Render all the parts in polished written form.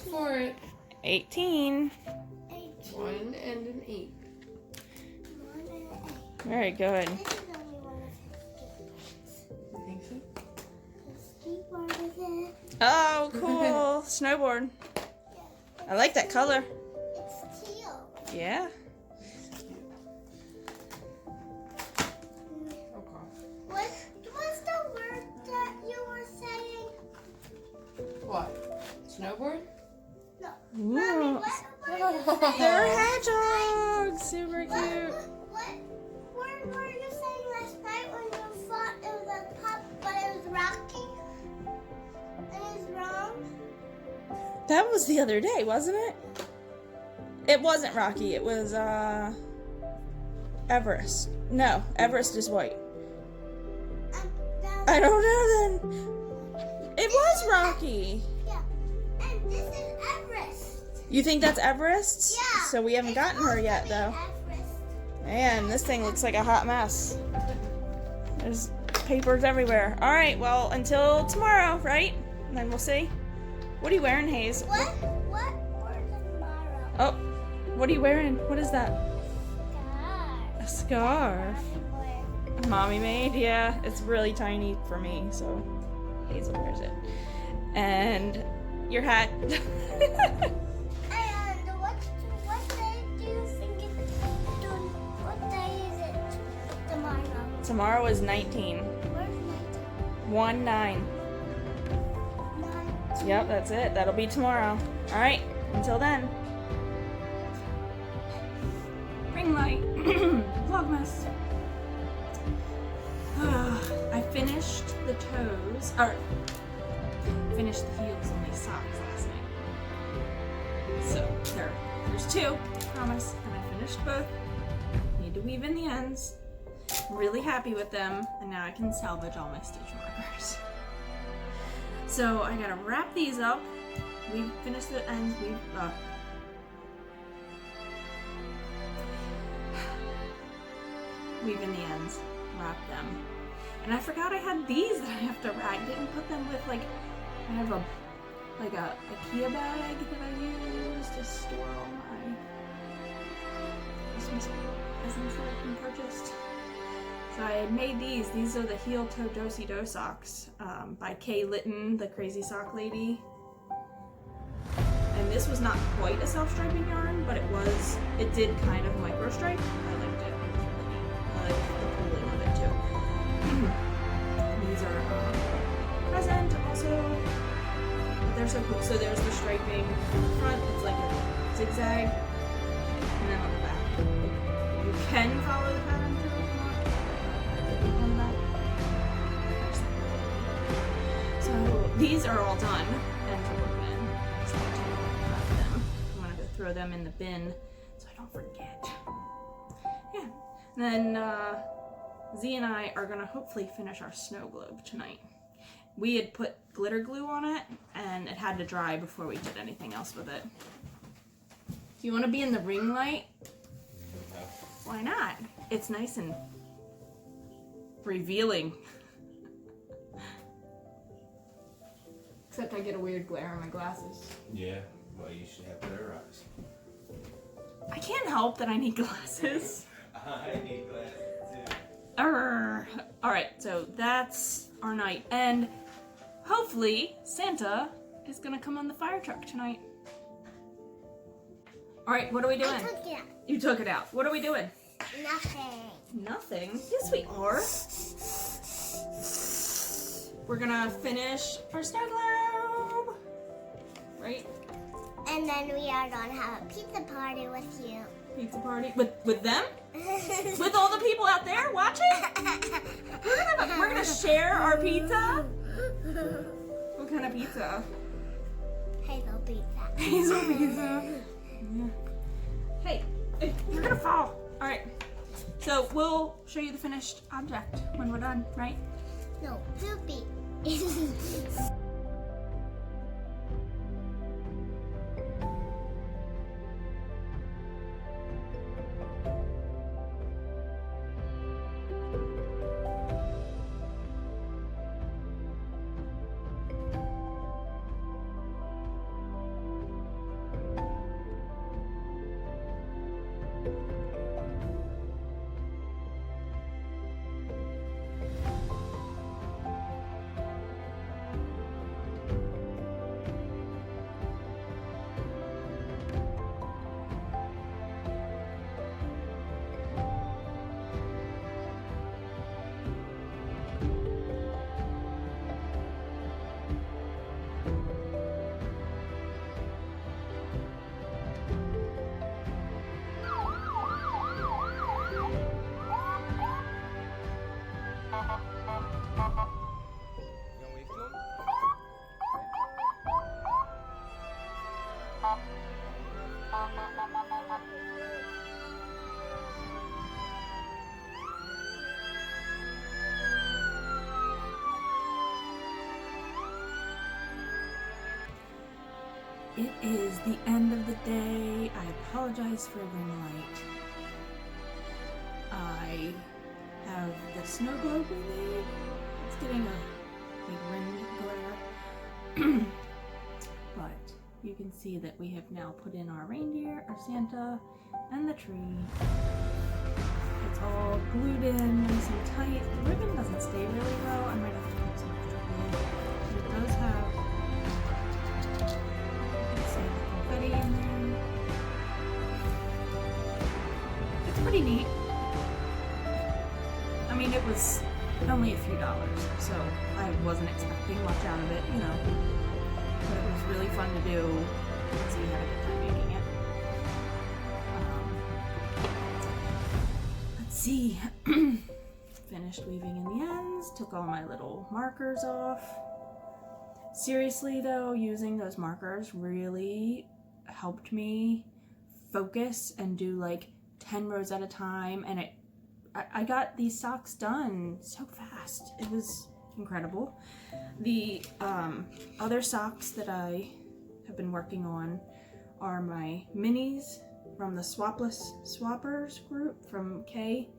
for it. 18. 1 and an 8. Very good. You think so? Oh, cool. Snowboard. I like that color. It's teal. Yeah. What's the word that you were saying? What? Snowboard? No. Ooh. Mommy, what were you saying? They're hedgehogs. Super cute. What word were you saying last night when you thought it was a pup, but it was rocky? It was wrong? That was the other day, wasn't it? It wasn't Rocky. It was, Everest. No, Everest is white. I don't know then. It was Rocky. Yeah. And this is Everest. You think that's Everest? Yeah. So we haven't gotten her yet, though. Everest. Man, this thing looks like a hot mess. There's papers everywhere. All right, well, until tomorrow, right? And then we'll see. What are you wearing, Hayes? What for tomorrow? Oh, what are you wearing? What is that? A Scarf. scarf. Mommy made? Yeah, it's really tiny for me, so Hazel wears it. And your hat. And what day do you think it's what day is it tomorrow? Tomorrow is 19. Where's 1-9. 9? Yep, that's it. That'll be tomorrow. All right, until then. Ring light. Vlogmas. I finished the toes, or finished the heels on these socks last night. So there's 2, I promise, and I finished both. Need to weave in the ends. I'm really happy with them, and now I can salvage all my stitch markers. So I gotta wrap these up. We finished the ends. Weave in the ends, wrap them. And I forgot I had these that I have to wrap. I didn't put them with I have a IKEA bag that I use to store all my Christmas presents that I've been purchased. So I had made these. These are the heel toe dosey do socks by Kay Litton, the crazy sock lady. And this was not quite a self-striping yarn, but it did kind of micro stripe. I liked it. I liked the pooling of it too. These are present also. But they're so cool. So there's the striping on the front. It's like a zigzag. And then on the back. You can follow the pattern through if you want. On the back. So these are all done and broken. Just need to wrap them. I wanted to throw them in the bin so I don't forget. Yeah. And then Z and I are gonna hopefully finish our snow globe tonight. We had put glitter glue on it and it had to dry before we did anything else with it. Do you want to be in the ring light? Why not? It's nice and revealing. Except I get a weird glare on my glasses. Yeah, well, you should have better eyes. I can't help that I need glasses. I need glasses too. Alright, so that's our night. And hopefully Santa is gonna come on the fire truck tonight. Alright, what are we doing? I took it out. You took it out. What are we doing? Nothing. Nothing. Yes, we are. We're gonna finish our snow globe. Right? And then we are gonna have a pizza party with you. Pizza party with them? With all the people out there watching? We're gonna share our pizza. What kind of pizza? Hazel pizza. Hazel pizza. Yeah. Hey, you're gonna fall. All right. So we'll show you the finished object when we're done, right? No, poopy. It is the end of the day. I apologize for ring light. I have the snow globe we made. It's getting a big ring glare. But you can see that we have now put in our reindeer, our Santa, and the tree. It's all glued in nice and tight. The ribbon doesn't stay really well. I might have to put some extra glue. But it does have confetti in there. It's pretty neat. I mean, it was only a few dollars, so I wasn't expecting much out of it, you know. But it was really fun to do. So we had a good time making it. Let's see. Finished weaving in the ends. Took all my little markers off. Seriously though, using those markers really helped me focus and do like 10 rows at a time, and I got these socks done so fast. It was incredible. The other socks that I have been working on are my minis from the Swappers group from K.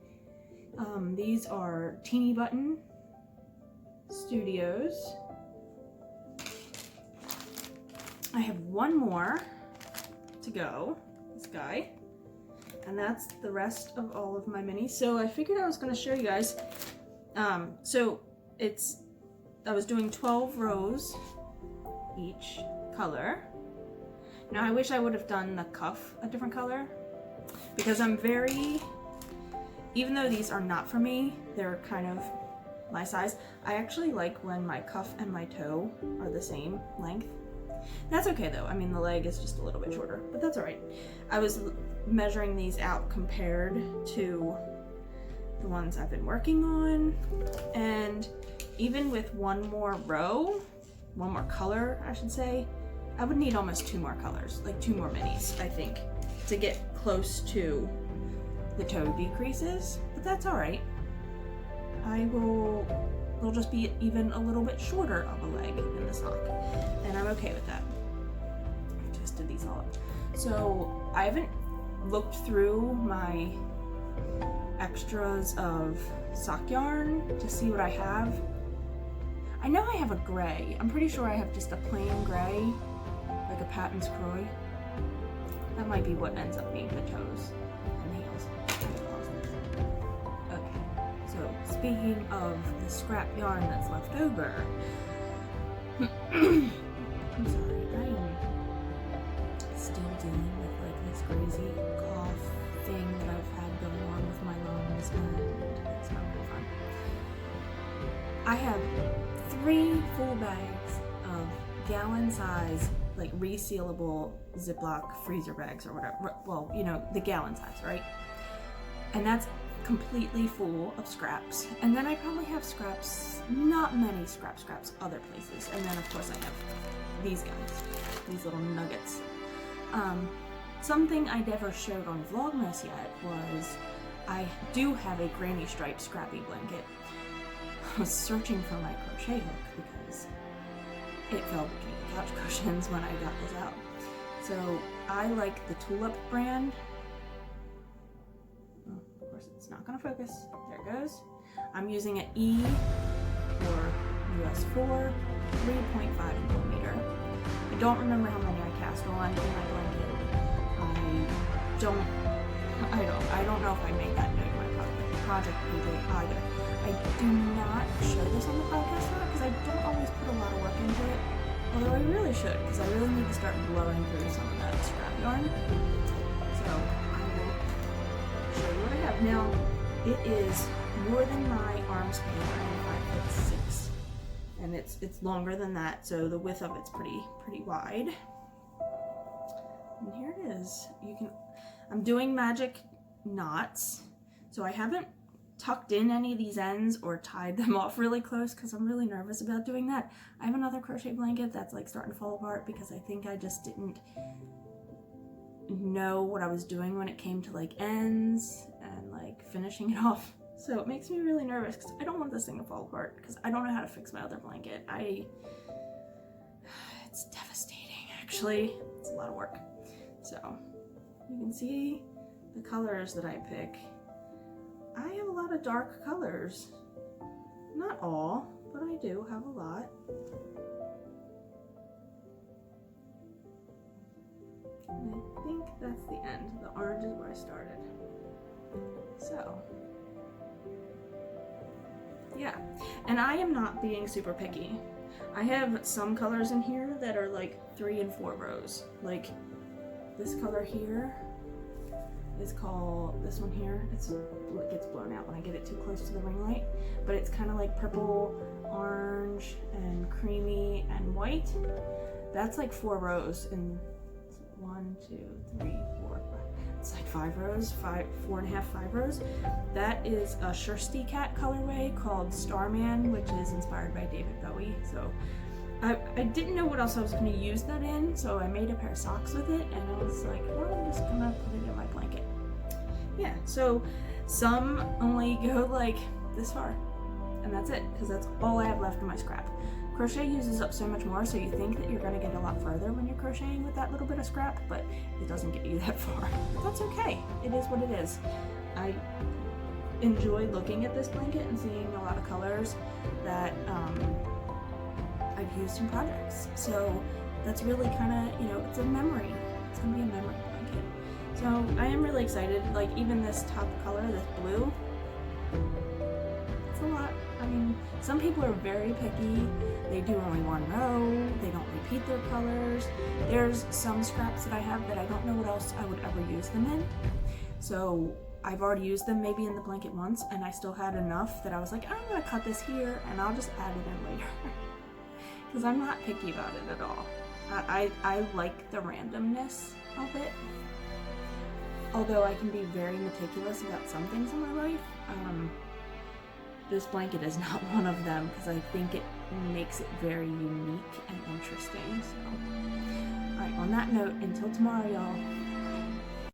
These are Teeny Button Studios. I have one more to go, this guy, and that's the rest of all of my minis. So I figured I was going to show you guys. So I was doing 12 rows each color. Now I wish I would have done the cuff a different color, because even though these are not for me, they're kind of my size. I actually like when my cuff and my toe are the same length. That's okay though. I mean, the leg is just a little bit shorter, but that's all right. I was measuring these out compared to the ones I've been working on, and even with one more color, I should say, I would need almost 2 more colors, like 2 more minis, I think, to get close to the toe decreases, but that's all right. It'll just be even a little bit shorter of a leg in the sock, and I'm okay with that. I twisted these all up. So I haven't looked through my extras of sock yarn to see what I have. I know I have a gray. I'm pretty sure I have just a plain gray, like a Patton's Croy. That might be what ends up being the toes and heels. Okay, so speaking of the scrap yarn that's left over, I'm sorry, I am still dealing with like this crazy cough thing that I've had going on with my lungs, and it's not really fun. I have 3 full bags of gallon size, like resealable Ziploc freezer bags or whatever. Well, you know, the gallon size, right? And that's completely full of scraps. And then I probably have scraps, not many scraps other places. And then of course I have these guys, these little nuggets. Something I never showed on Vlogmas yet was I do have a granny stripe scrappy blanket. I was searching for my crochet hook because it fell between the couch cushions when I got this out. So I like the Tulip brand. Oh, of course it's not gonna focus. There it goes. I'm using an E or US 4, 3.5 millimeter. I don't remember how many I cast on in my blanket. I don't know if I made that note in my project page either. I do not show this on the podcast a lot because I don't always put a lot of work into it. Although I really should, because I really need to start blowing through some of that scrap yarn. So I will show you what I have. Now, it is more than my arm span. I'm 5'6", and it's longer than that, so the width of it's pretty wide. And here it is. I'm doing magic knots, so I haven't tucked in any of these ends or tied them off really close because I'm really nervous about doing that. I have another crochet blanket that's like starting to fall apart because I think I just didn't know what I was doing when it came to like ends and like finishing it off. So it makes me really nervous because I don't want this thing to fall apart because I don't know how to fix my other blanket. It's devastating actually. It's a lot of work. So you can see the colors that I pick. I have a lot of dark colors. Not all, but I do have a lot. And I think that's the end. The orange is where I started. So, yeah. And I am not being super picky. I have some colors in here that are like 3 and 4 rows. Like this color here is called, this one here, it gets blown out when I get it too close to the ring light, but it's kind of like purple, orange, and creamy, and white. That's like 4 rows, and 1, 2, 3, 4, 5. It's like 5 rows, 4.5, 5 rows. That is a Shirsty Cat colorway called Starman, which is inspired by David Bowie. So I didn't know what else I was going to use that in, so I made a pair of socks with it, and I was like, well, I'm just gonna put it in my blanket. Yeah, so some only go like this far, and that's it, because that's all I have left in my scrap. Crochet uses up so much more, so you think that you're going to get a lot further when you're crocheting with that little bit of scrap, but it doesn't get you that far. But that's okay. It is what it is. I enjoy looking at this blanket and seeing a lot of colors that I've used in projects. So that's really kind of, you know, it's a memory. It's going to be a memory blanket. So I am really excited. Like even this top color, this blue, it's a lot. I mean, some people are very picky. They do only 1 row. They don't repeat their colors. There's some scraps that I have that I don't know what else I would ever use them in. So I've already used them maybe in the blanket once, and I still had enough that I was like, I'm gonna cut this here and I'll just add it in later. Because I'm not picky about it at all. I like the randomness of it. Although I can be very meticulous about some things in my life. This blanket is not one of them because I think it makes it very unique and interesting. So, alright, on that note, until tomorrow, y'all.